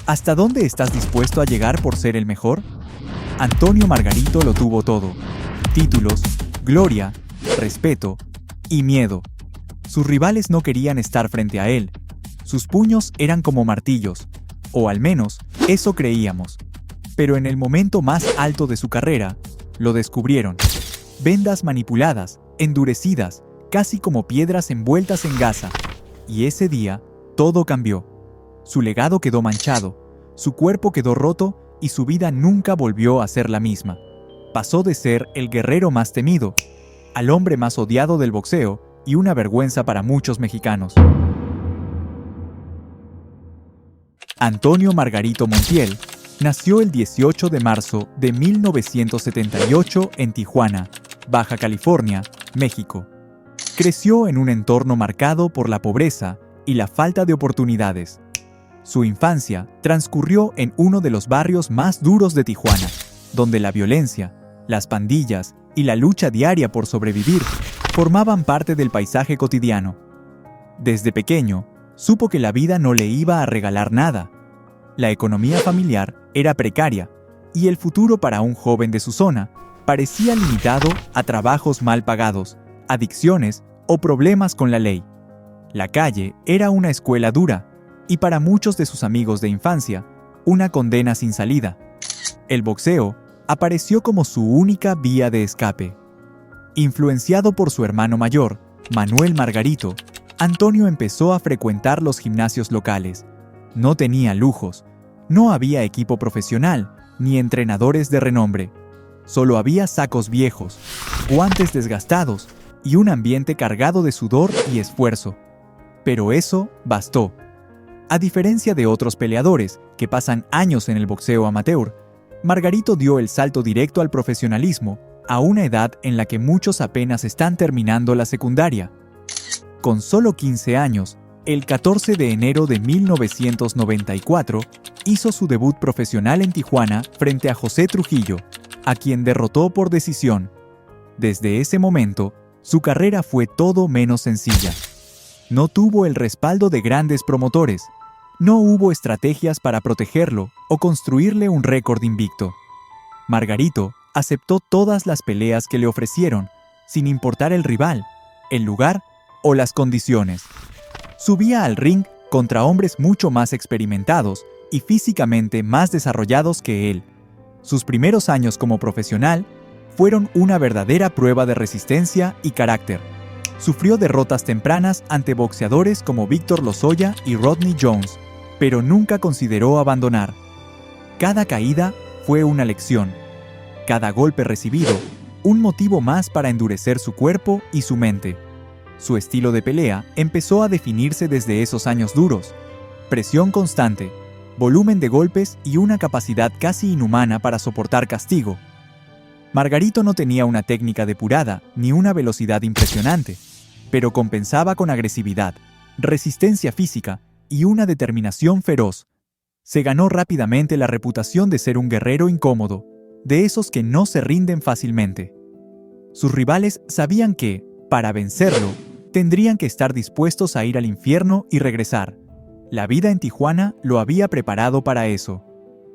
¿Hasta dónde estás dispuesto a llegar por ser el mejor? Antonio Margarito lo tuvo todo: títulos, gloria, respeto y miedo. Sus rivales no querían estar frente a él. Sus puños eran como martillos, o al menos eso creíamos. Pero en el momento más alto de su carrera, lo descubrieron. Vendas manipuladas, endurecidas, casi como piedras envueltas en gasa. Y ese día, todo cambió. Su legado quedó manchado, su cuerpo quedó roto y su vida nunca volvió a ser la misma. Pasó de ser el guerrero más temido al hombre más odiado del boxeo y una vergüenza para muchos mexicanos. Antonio Margarito Montiel nació el 18 de marzo de 1978 en Tijuana, Baja California, México. Creció en un entorno marcado por la pobreza y la falta de oportunidades. Su infancia transcurrió en uno de los barrios más duros de Tijuana, donde la violencia, las pandillas y la lucha diaria por sobrevivir formaban parte del paisaje cotidiano. Desde pequeño, supo que la vida no le iba a regalar nada. La economía familiar era precaria y el futuro para un joven de su zona parecía limitado a trabajos mal pagados, adicciones o problemas con la ley. La calle era una escuela dura y para muchos de sus amigos de infancia, una condena sin salida. El boxeo apareció como su única vía de escape. Influenciado por su hermano mayor, Manuel Margarito, Antonio empezó a frecuentar los gimnasios locales. No tenía lujos, no había equipo profesional, ni entrenadores de renombre. Solo había sacos viejos, guantes desgastados y un ambiente cargado de sudor y esfuerzo. Pero eso bastó. A diferencia de otros peleadores que pasan años en el boxeo amateur, Margarito dio el salto directo al profesionalismo a una edad en la que muchos apenas están terminando la secundaria. Con solo 15 años, el 14 de enero de 1994, hizo su debut profesional en Tijuana frente a José Trujillo, a quien derrotó por decisión. Desde ese momento, su carrera fue todo menos sencilla. No tuvo el respaldo de grandes promotores. No hubo estrategias para protegerlo o construirle un récord invicto. Margarito aceptó todas las peleas que le ofrecieron, sin importar el rival, el lugar o las condiciones. Subía al ring contra hombres mucho más experimentados y físicamente más desarrollados que él. Sus primeros años como profesional fueron una verdadera prueba de resistencia y carácter. Sufrió derrotas tempranas ante boxeadores como Víctor Lozoya y Rodney Jones, pero nunca consideró abandonar. Cada caída fue una lección. Cada golpe recibido, un motivo más para endurecer su cuerpo y su mente. Su estilo de pelea empezó a definirse desde esos años duros. Presión constante, volumen de golpes y una capacidad casi inhumana para soportar castigo. Margarito no tenía una técnica depurada ni una velocidad impresionante, pero compensaba con agresividad, resistencia física y una determinación feroz. Se ganó rápidamente la reputación de ser un guerrero incómodo, de esos que no se rinden fácilmente. Sus rivales sabían que, para vencerlo, tendrían que estar dispuestos a ir al infierno y regresar. La vida en Tijuana lo había preparado para eso,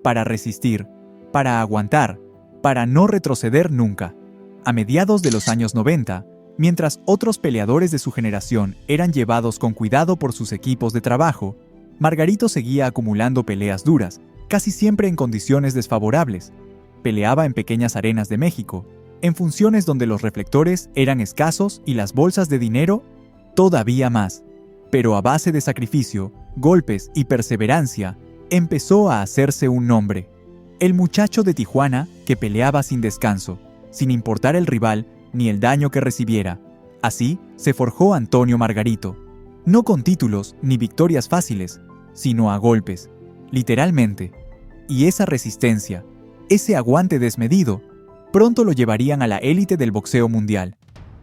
para resistir, para aguantar, para no retroceder nunca. A mediados de los años 90, mientras otros peleadores de su generación eran llevados con cuidado por sus equipos de trabajo, Margarito seguía acumulando peleas duras, casi siempre en condiciones desfavorables. Peleaba en pequeñas arenas de México, en funciones donde los reflectores eran escasos y las bolsas de dinero todavía más. Pero a base de sacrificio, golpes y perseverancia, empezó a hacerse un nombre. El muchacho de Tijuana que peleaba sin descanso, sin importar el rival ni el daño que recibiera. Así se forjó Antonio Margarito, no con títulos ni victorias fáciles, sino a golpes, literalmente. Y esa resistencia, ese aguante desmedido, pronto lo llevarían a la élite del boxeo mundial.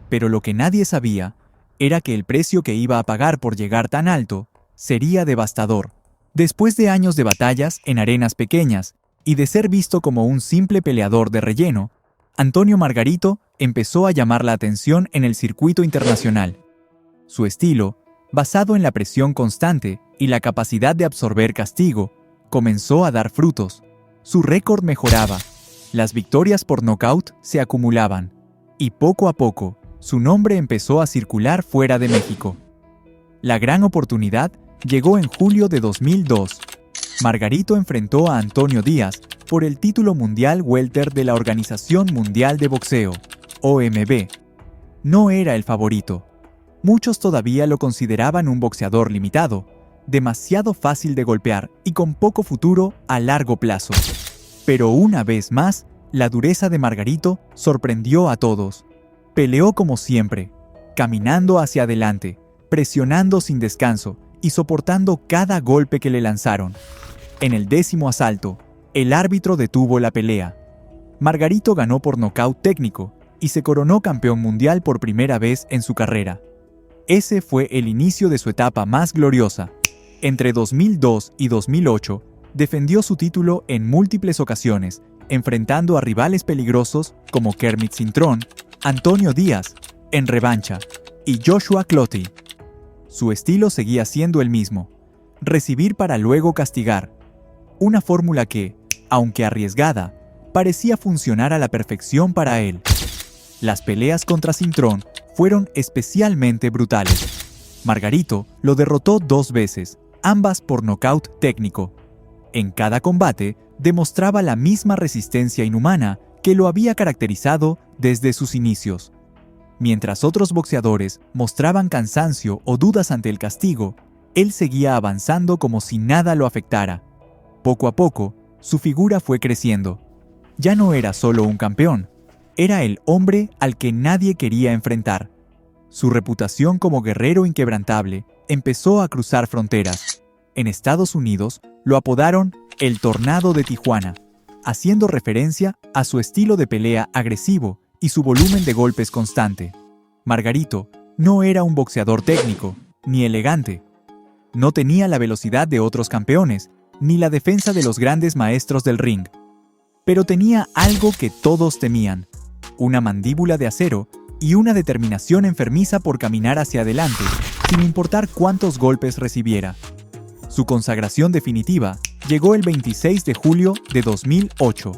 Pero lo que nadie sabía era que el precio que iba a pagar por llegar tan alto sería devastador. Después de años de batallas en arenas pequeñas y de ser visto como un simple peleador de relleno, Antonio Margarito empezó a llamar la atención en el circuito internacional. Su estilo, basado en la presión constante y la capacidad de absorber castigo, comenzó a dar frutos. Su récord mejoraba. Las victorias por nocaut se acumulaban. Y poco a poco, su nombre empezó a circular fuera de México. La gran oportunidad llegó en julio de 2002. Margarito enfrentó a Antonio Díaz por el título mundial welter de la Organización Mundial de Boxeo, OMB. No era el favorito. Muchos todavía lo consideraban un boxeador limitado, demasiado fácil de golpear y con poco futuro a largo plazo. Pero una vez más, la dureza de Margarito sorprendió a todos. Peleó como siempre, caminando hacia adelante, presionando sin descanso y soportando cada golpe que le lanzaron. En el 10º asalto, el árbitro detuvo la pelea. Margarito ganó por nocaut técnico y se coronó campeón mundial por primera vez en su carrera. Ese fue el inicio de su etapa más gloriosa. Entre 2002 y 2008, defendió su título en múltiples ocasiones, enfrentando a rivales peligrosos como Kermit Cintrón, Antonio Díaz, en revancha, y Joshua Clottey. Su estilo seguía siendo el mismo: recibir para luego castigar. Una fórmula que, aunque arriesgada, parecía funcionar a la perfección para él. Las peleas contra Cintrón fueron especialmente brutales. Margarito lo derrotó 2 veces, ambas por nocaut técnico. En cada combate demostraba la misma resistencia inhumana que lo había caracterizado desde sus inicios. Mientras otros boxeadores mostraban cansancio o dudas ante el castigo, él seguía avanzando como si nada lo afectara. Poco a poco, su figura fue creciendo. Ya no era solo un campeón, era el hombre al que nadie quería enfrentar. Su reputación como guerrero inquebrantable empezó a cruzar fronteras. En Estados Unidos lo apodaron el Tornado de Tijuana, haciendo referencia a su estilo de pelea agresivo y su volumen de golpes constante. Margarito no era un boxeador técnico, ni elegante. No tenía la velocidad de otros campeones, ni la defensa de los grandes maestros del ring. Pero tenía algo que todos temían: una mandíbula de acero y una determinación enfermiza por caminar hacia adelante, sin importar cuántos golpes recibiera. Su consagración definitiva llegó el 26 de julio de 2008.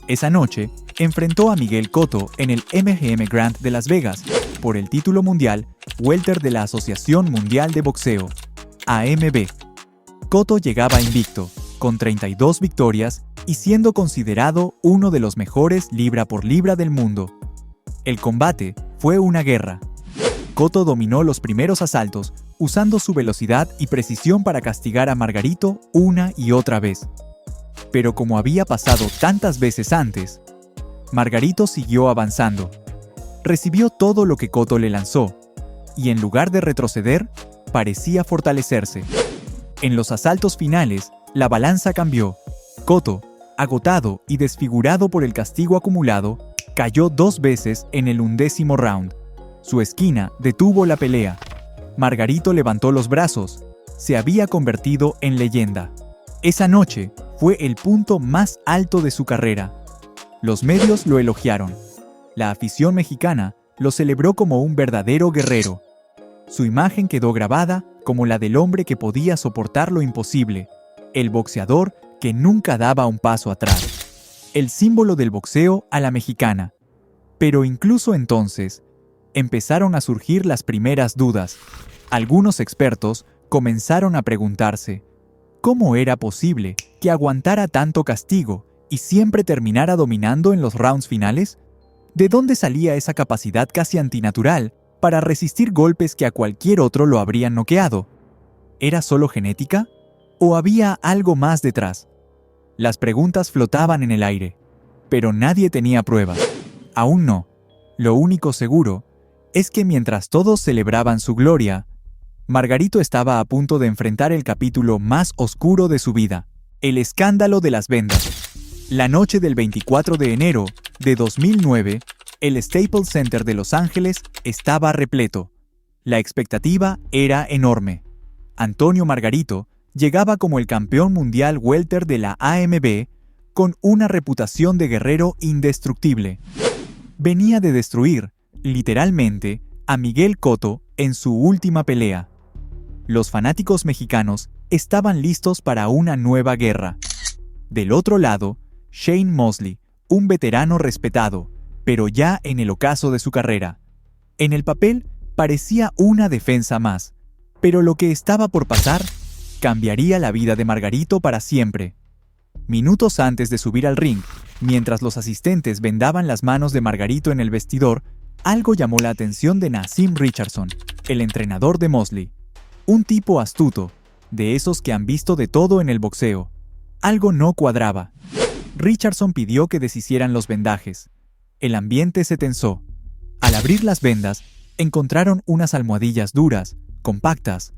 Esa noche, enfrentó a Miguel Cotto en el MGM Grand de Las Vegas por el título mundial welter de la Asociación Mundial de Boxeo, AMB. Cotto llegaba invicto, con 32 victorias y siendo considerado uno de los mejores libra por libra del mundo. El combate fue una guerra. Cotto dominó los primeros asaltos, usando su velocidad y precisión para castigar a Margarito una y otra vez. Pero como había pasado tantas veces antes, Margarito siguió avanzando. Recibió todo lo que Cotto le lanzó, y en lugar de retroceder, parecía fortalecerse. En los asaltos finales, la balanza cambió. Cotto, agotado y desfigurado por el castigo acumulado, cayó 2 veces en el 11º round. Su esquina detuvo la pelea. Margarito levantó los brazos. Se había convertido en leyenda. Esa noche fue el punto más alto de su carrera. Los medios lo elogiaron. La afición mexicana lo celebró como un verdadero guerrero. Su imagen quedó grabada como la del hombre que podía soportar lo imposible, el boxeador que nunca daba un paso atrás, el símbolo del boxeo a la mexicana. Pero incluso entonces, empezaron a surgir las primeras dudas. Algunos expertos comenzaron a preguntarse: ¿cómo era posible que aguantara tanto castigo y siempre terminara dominando en los rounds finales? ¿De dónde salía esa capacidad casi antinatural para resistir golpes que a cualquier otro lo habrían noqueado? ¿Era solo genética? ¿O había algo más detrás? Las preguntas flotaban en el aire, pero nadie tenía pruebas. Aún no. Lo único seguro es que mientras todos celebraban su gloria, Margarito estaba a punto de enfrentar el capítulo más oscuro de su vida: el escándalo de las vendas. La noche del 24 de enero de 2009, el Staples Center de Los Ángeles estaba repleto. La expectativa era enorme. Antonio Margarito llegaba como el campeón mundial welter de la AMB, con una reputación de guerrero indestructible. Venía de destruir, literalmente, a Miguel Cotto en su última pelea. Los fanáticos mexicanos estaban listos para una nueva guerra. Del otro lado, Shane Mosley, un veterano respetado, pero ya en el ocaso de su carrera. En el papel parecía una defensa más, pero lo que estaba por pasar cambiaría la vida de Margarito para siempre. Minutos antes de subir al ring, mientras los asistentes vendaban las manos de Margarito en el vestidor, algo llamó la atención de Naseem Richardson, el entrenador de Mosley. Un tipo astuto, de esos que han visto de todo en el boxeo. Algo no cuadraba. Richardson pidió que deshicieran los vendajes. El ambiente se tensó. Al abrir las vendas, encontraron unas almohadillas duras, compactas,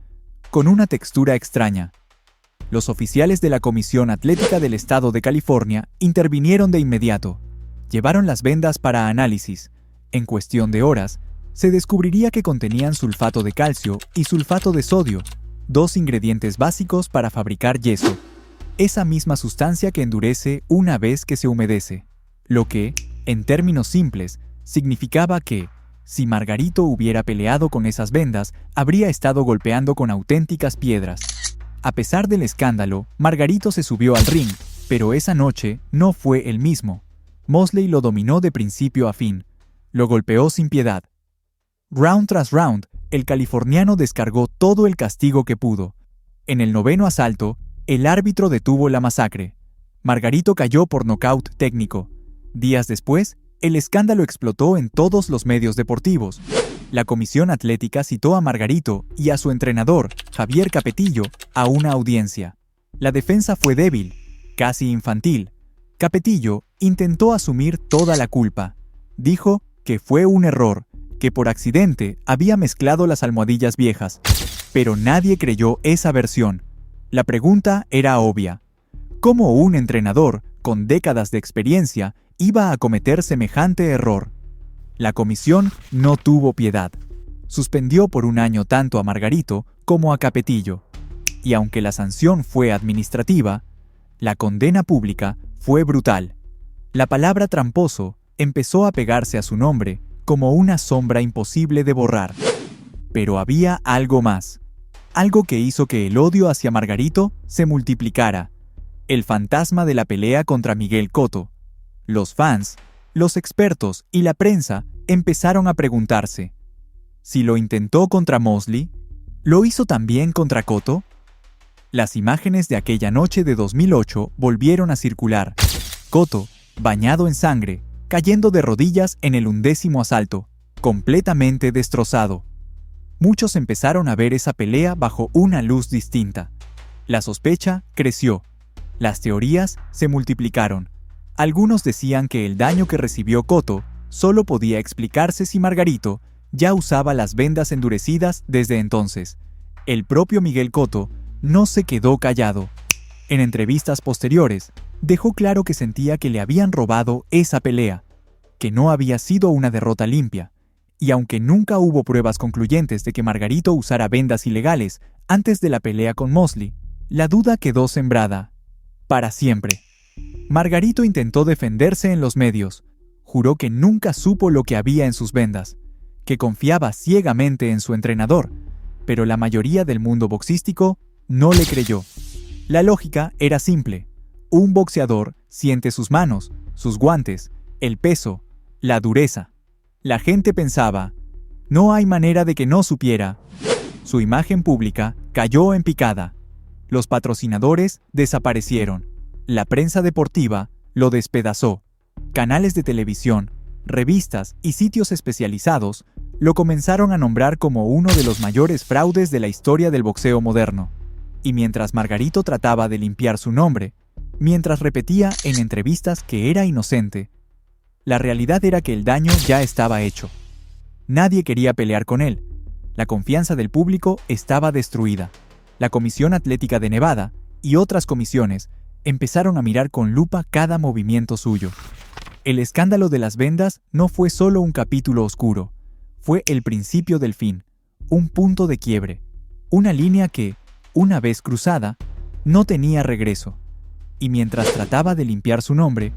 con una textura extraña. Los oficiales de la Comisión Atlética del Estado de California intervinieron de inmediato. Llevaron las vendas para análisis. En cuestión de horas, se descubriría que contenían sulfato de calcio y sulfato de sodio, dos ingredientes básicos para fabricar yeso, esa misma sustancia que endurece una vez que se humedece. Lo que, en términos simples, significaba que, si Margarito hubiera peleado con esas vendas, habría estado golpeando con auténticas piedras. A pesar del escándalo, Margarito se subió al ring, pero esa noche no fue el mismo. Mosley lo dominó de principio a fin. Lo golpeó sin piedad. Round tras round, el californiano descargó todo el castigo que pudo. En el 9º asalto, el árbitro detuvo la masacre. Margarito cayó por nocaut técnico. Días después, el escándalo explotó en todos los medios deportivos. La Comisión Atlética citó a Margarito y a su entrenador, Javier Capetillo, a una audiencia. La defensa fue débil, casi infantil. Capetillo intentó asumir toda la culpa. Dijo que fue un error, que por accidente había mezclado las almohadillas viejas. Pero nadie creyó esa versión. La pregunta era obvia. ¿Cómo un entrenador, con décadas de experiencia, iba a cometer semejante error? La comisión no tuvo piedad. Suspendió por un año tanto a Margarito como a Capetillo. Y aunque la sanción fue administrativa, la condena pública fue brutal. La palabra tramposo empezó a pegarse a su nombre como una sombra imposible de borrar. Pero había algo más. Algo que hizo que el odio hacia Margarito se multiplicara. El fantasma de la pelea contra Miguel Cotto. Los fans, los expertos y la prensa empezaron a preguntarse: si lo intentó contra Mosley, ¿lo hizo también contra Cotto? Las imágenes de aquella noche de 2008 volvieron a circular. Cotto, bañado en sangre, cayendo de rodillas en el 11º asalto, completamente destrozado. Muchos empezaron a ver esa pelea bajo una luz distinta. La sospecha creció. Las teorías se multiplicaron. Algunos decían que el daño que recibió Cotto solo podía explicarse si Margarito ya usaba las vendas endurecidas desde entonces. El propio Miguel Cotto no se quedó callado. En entrevistas posteriores, dejó claro que sentía que le habían robado esa pelea, que no había sido una derrota limpia, y aunque nunca hubo pruebas concluyentes de que Margarito usara vendas ilegales antes de la pelea con Mosley, la duda quedó sembrada para siempre. Margarito intentó defenderse en los medios. Juró que nunca supo lo que había en sus vendas, que confiaba ciegamente en su entrenador, pero la mayoría del mundo boxístico no le creyó. La lógica era simple. Un boxeador siente sus manos, sus guantes, el peso, la dureza. La gente pensaba, no hay manera de que no supiera. Su imagen pública cayó en picada. Los patrocinadores desaparecieron. La prensa deportiva lo despedazó. Canales de televisión, revistas y sitios especializados lo comenzaron a nombrar como uno de los mayores fraudes de la historia del boxeo moderno. Y mientras Margarito trataba de limpiar su nombre, mientras repetía en entrevistas que era inocente, la realidad era que el daño ya estaba hecho. Nadie quería pelear con él. La confianza del público estaba destruida. La Comisión Atlética de Nevada y otras comisiones empezaron a mirar con lupa cada movimiento suyo. El escándalo de las vendas no fue solo un capítulo oscuro, fue el principio del fin, un punto de quiebre, una línea que, una vez cruzada, no tenía regreso. Y mientras trataba de limpiar su nombre,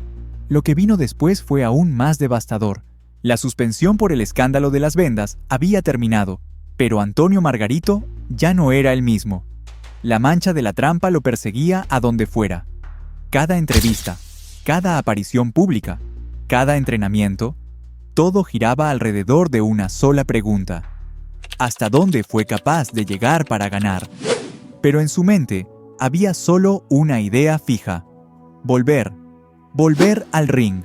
lo que vino después fue aún más devastador. La suspensión por el escándalo de las vendas había terminado, pero Antonio Margarito ya no era el mismo. La mancha de la trampa lo perseguía a donde fuera. Cada entrevista, cada aparición pública, cada entrenamiento, todo giraba alrededor de una sola pregunta: ¿hasta dónde fue capaz de llegar para ganar? Pero en su mente había solo una idea fija: volver al ring,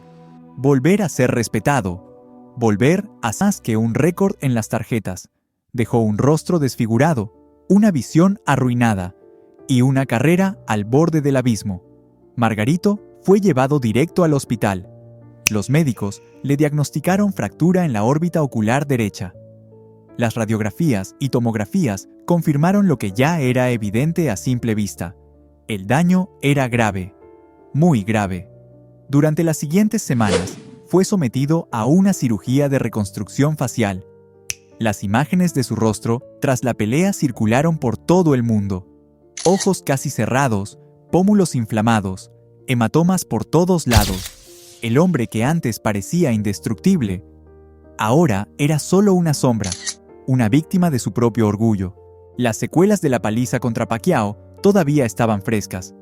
volver a ser respetado, volver a más que un récord en las tarjetas. Dejó un rostro desfigurado, una visión arruinada y una carrera al borde del abismo. Margarito fue llevado directo al hospital. Los médicos le diagnosticaron fractura en la órbita ocular derecha. Las radiografías y tomografías confirmaron lo que ya era evidente a simple vista: el daño era grave, muy grave. Durante las siguientes semanas, fue sometido a una cirugía de reconstrucción facial. Las imágenes de su rostro tras la pelea circularon por todo el mundo. Ojos casi cerrados, pómulos inflamados, hematomas por todos lados. El hombre que antes parecía indestructible, ahora era solo una sombra, una víctima de su propio orgullo. Las secuelas de la paliza contra Pacquiao todavía estaban frescas.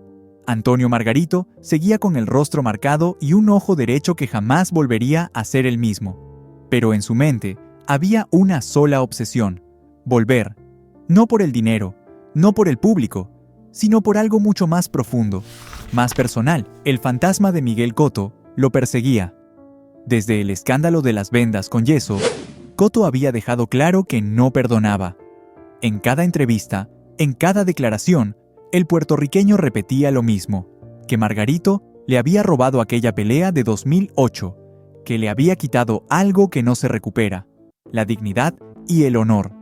Antonio Margarito seguía con el rostro marcado y un ojo derecho que jamás volvería a ser el mismo. Pero en su mente había una sola obsesión: volver. No por el dinero, no por el público, sino por algo mucho más profundo, más personal. El fantasma de Miguel Cotto lo perseguía. Desde el escándalo de las vendas con yeso, Cotto había dejado claro que no perdonaba. En cada entrevista, en cada declaración, el puertorriqueño repetía lo mismo: que Margarito le había robado aquella pelea de 2008, que le había quitado algo que no se recupera: la dignidad y el honor.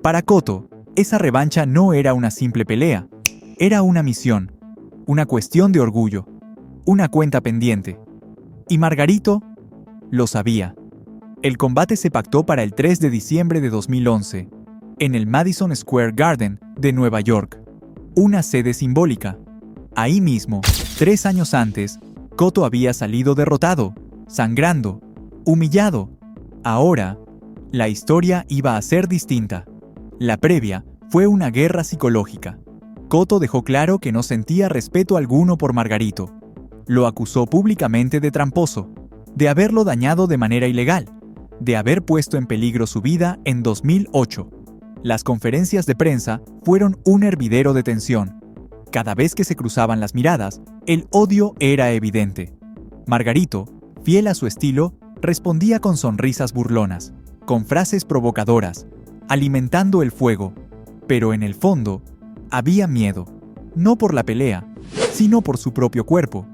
Para Cotto, esa revancha no era una simple pelea, era una misión, una cuestión de orgullo, una cuenta pendiente. Y Margarito lo sabía. El combate se pactó para el 3 de diciembre de 2011, en el Madison Square Garden de Nueva York, una sede simbólica. Ahí mismo, 3 años antes, Cotto había salido derrotado, sangrando, humillado. Ahora, la historia iba a ser distinta. La previa fue una guerra psicológica. Cotto dejó claro que no sentía respeto alguno por Margarito. Lo acusó públicamente de tramposo, de haberlo dañado de manera ilegal, de haber puesto en peligro su vida en 2008. Las conferencias de prensa fueron un hervidero de tensión. Cada vez que se cruzaban las miradas, el odio era evidente. Margarito, fiel a su estilo, respondía con sonrisas burlonas, con frases provocadoras, alimentando el fuego. Pero en el fondo, había miedo, no por la pelea, sino por su propio cuerpo.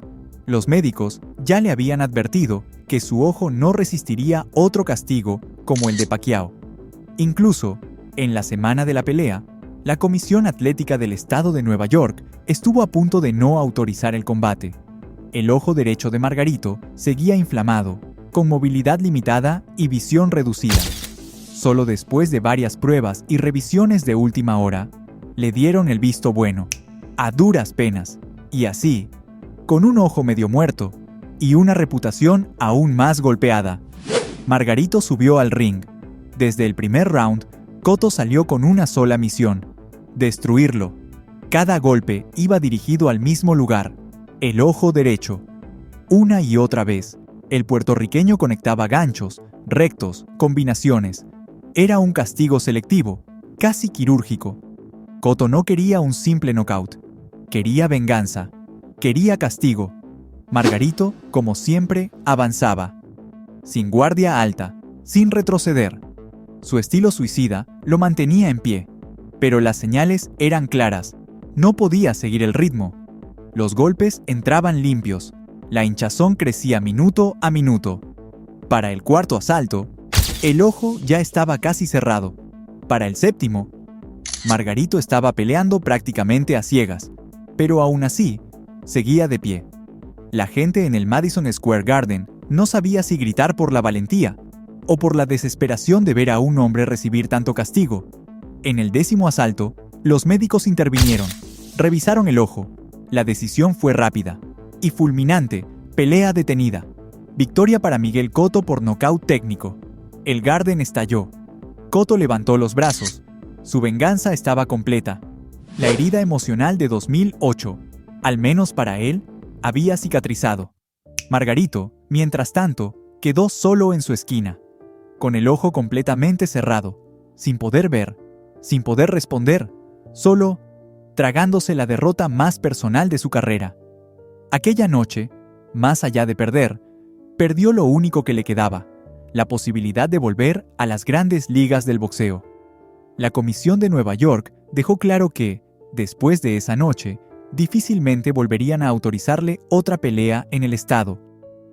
Los médicos ya le habían advertido que su ojo no resistiría otro castigo como el de Pacquiao. Incluso, en la semana de la pelea, la Comisión Atlética del Estado de Nueva York estuvo a punto de no autorizar el combate. El ojo derecho de Margarito seguía inflamado, con movilidad limitada y visión reducida. Solo después de varias pruebas y revisiones de última hora, le dieron el visto bueno, a duras penas, y así, con un ojo medio muerto y una reputación aún más golpeada, Margarito subió al ring. Desde el primer round, Cotto salió con una sola misión: destruirlo. Cada golpe iba dirigido al mismo lugar, el ojo derecho. Una y otra vez, el puertorriqueño conectaba ganchos, rectos, combinaciones. Era un castigo selectivo, casi quirúrgico. Cotto no quería un simple knockout. Quería venganza. Quería castigo. Margarito, como siempre, avanzaba. Sin guardia alta, sin retroceder. Su estilo suicida lo mantenía en pie. Pero las señales eran claras. No podía seguir el ritmo. Los golpes entraban limpios. La hinchazón crecía minuto a minuto. Para el cuarto asalto, el ojo ya estaba casi cerrado. Para el séptimo, Margarito estaba peleando prácticamente a ciegas, pero aún así, seguía de pie. La gente en el Madison Square Garden no sabía si gritar por la valentía o por la desesperación de ver a un hombre recibir tanto castigo. En el 10º asalto, los médicos intervinieron, revisaron el ojo. La decisión fue rápida y fulminante: pelea detenida. Victoria para Miguel Cotto por nocaut técnico. El Garden estalló. Cotto levantó los brazos. Su venganza estaba completa. La herida emocional de 2008, al menos para él, había cicatrizado. Margarito, mientras tanto, quedó solo en su esquina, con el ojo completamente cerrado, sin poder ver, sin poder responder, solo tragándose la derrota más personal de su carrera. Aquella noche, más allá de perder, perdió lo único que le quedaba, la posibilidad de volver a las grandes ligas del boxeo. La Comisión de Nueva York dejó claro que, después de esa noche, difícilmente volverían a autorizarle otra pelea en el estado.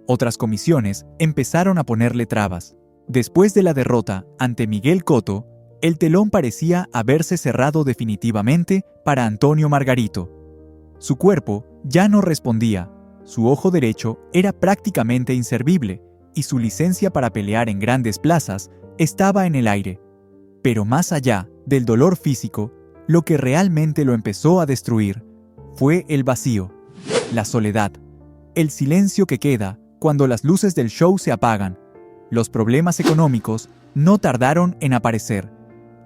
Otras comisiones empezaron a ponerle trabas. Después de la derrota ante Miguel Cotto, el telón parecía haberse cerrado definitivamente para Antonio Margarito. Su cuerpo ya no respondía, su ojo derecho era prácticamente inservible y su licencia para pelear en grandes plazas estaba en el aire. Pero más allá del dolor físico, lo que realmente lo empezó a destruir fue el vacío, la soledad, el silencio que queda cuando las luces del show se apagan. Los problemas económicos no tardaron en aparecer.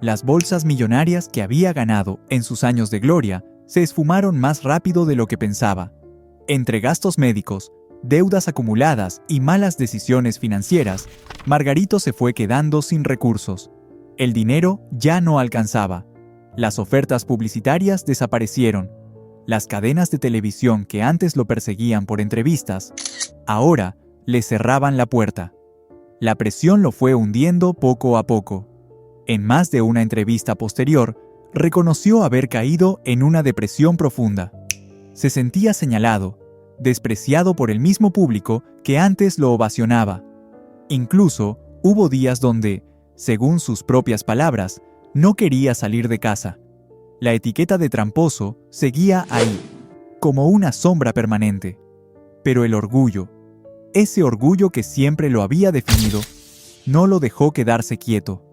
Las bolsas millonarias que había ganado en sus años de gloria se esfumaron más rápido de lo que pensaba. Entre gastos médicos, deudas acumuladas y malas decisiones financieras, Margarito se fue quedando sin recursos. El dinero ya no alcanzaba. Las ofertas publicitarias desaparecieron. Las cadenas de televisión que antes lo perseguían por entrevistas, ahora le cerraban la puerta. La presión lo fue hundiendo poco a poco. En más de una entrevista posterior, reconoció haber caído en una depresión profunda. Se sentía señalado, despreciado por el mismo público que antes lo ovacionaba. Incluso hubo días donde, según sus propias palabras, no quería salir de casa. La etiqueta de tramposo seguía ahí, como una sombra permanente. Pero el orgullo, ese orgullo que siempre lo había definido, no lo dejó quedarse quieto.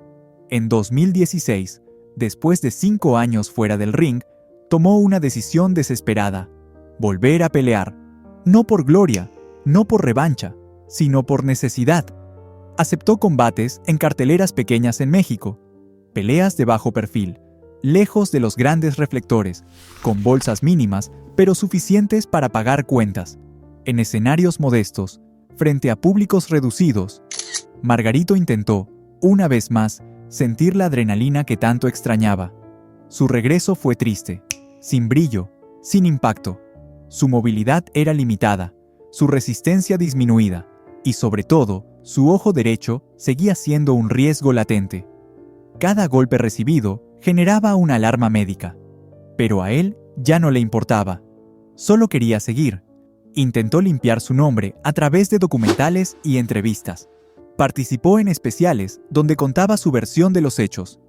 En 2016, después de 5 años fuera del ring, tomó una decisión desesperada: volver a pelear, no por gloria, no por revancha, sino por necesidad. Aceptó combates en carteleras pequeñas en México, peleas de bajo perfil, lejos de los grandes reflectores, con bolsas mínimas pero suficientes para pagar cuentas, en escenarios modestos, frente a públicos reducidos. Margarito intentó, una vez más, sentir la adrenalina que tanto extrañaba. Su regreso fue triste, sin brillo, sin impacto. Su movilidad era limitada, su resistencia disminuida, y sobre todo, su ojo derecho seguía siendo un riesgo latente. Cada golpe recibido generaba una alarma médica, pero a él ya no le importaba. Solo quería seguir. Intentó limpiar su nombre a través de documentales y entrevistas. Participó en especiales donde contaba su versión de los hechos.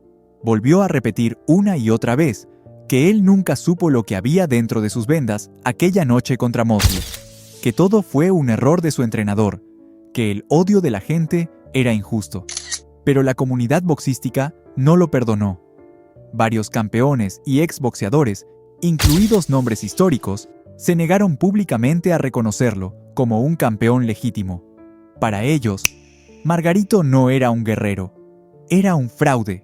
Volvió a repetir una y otra vez que él nunca supo lo que había dentro de sus vendas aquella noche contra Mosley, que todo fue un error de su entrenador, que el odio de la gente era injusto. Pero la comunidad boxística no lo perdonó. Varios campeones y exboxeadores, incluidos nombres históricos, se negaron públicamente a reconocerlo como un campeón legítimo. Para ellos, Margarito no era un guerrero, era un fraude.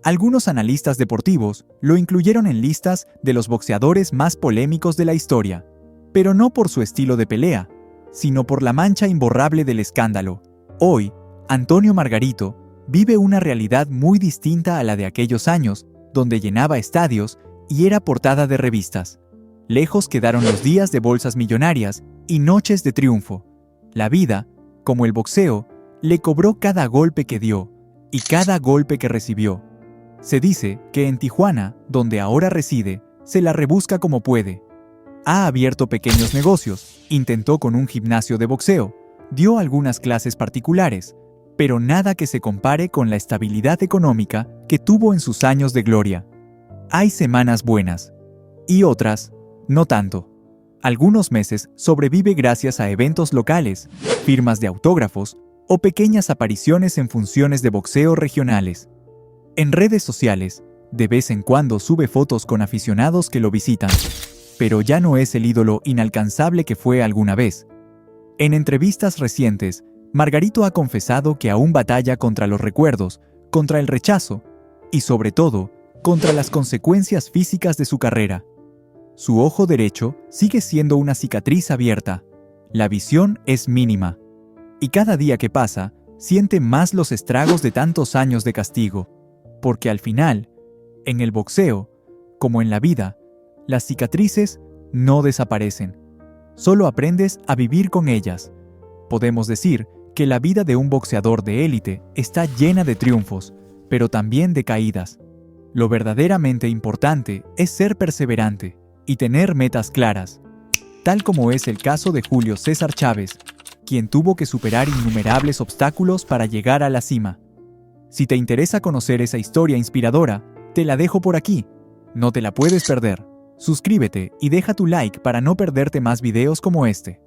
Algunos analistas deportivos lo incluyeron en listas de los boxeadores más polémicos de la historia, pero no por su estilo de pelea, sino por la mancha imborrable del escándalo. Hoy, Antonio Margarito vive una realidad muy distinta a la de aquellos años, donde llenaba estadios y era portada de revistas. Lejos quedaron los días de bolsas millonarias y noches de triunfo. La vida, como el boxeo, le cobró cada golpe que dio y cada golpe que recibió. Se dice que en Tijuana, donde ahora reside, se la rebusca como puede. Ha abierto pequeños negocios, intentó con un gimnasio de boxeo, dio algunas clases particulares, pero nada que se compare con la estabilidad económica que tuvo en sus años de gloria. Hay semanas buenas, y otras, no tanto. Algunos meses sobrevive gracias a eventos locales, firmas de autógrafos o pequeñas apariciones en funciones de boxeo regionales. En redes sociales, de vez en cuando sube fotos con aficionados que lo visitan, pero ya no es el ídolo inalcanzable que fue alguna vez. En entrevistas recientes, Margarito ha confesado que aún batalla contra los recuerdos, contra el rechazo y, sobre todo, contra las consecuencias físicas de su carrera. Su ojo derecho sigue siendo una cicatriz abierta. La visión es mínima. Y cada día que pasa, siente más los estragos de tantos años de castigo. Porque al final, en el boxeo, como en la vida, las cicatrices no desaparecen. Solo aprendes a vivir con ellas. Podemos decir que la vida de un boxeador de élite está llena de triunfos, pero también de caídas. Lo verdaderamente importante es ser perseverante y tener metas claras, tal como es el caso de Julio César Chávez, quien tuvo que superar innumerables obstáculos para llegar a la cima. Si te interesa conocer esa historia inspiradora, te la dejo por aquí. No te la puedes perder. Suscríbete y deja tu like para no perderte más videos como este.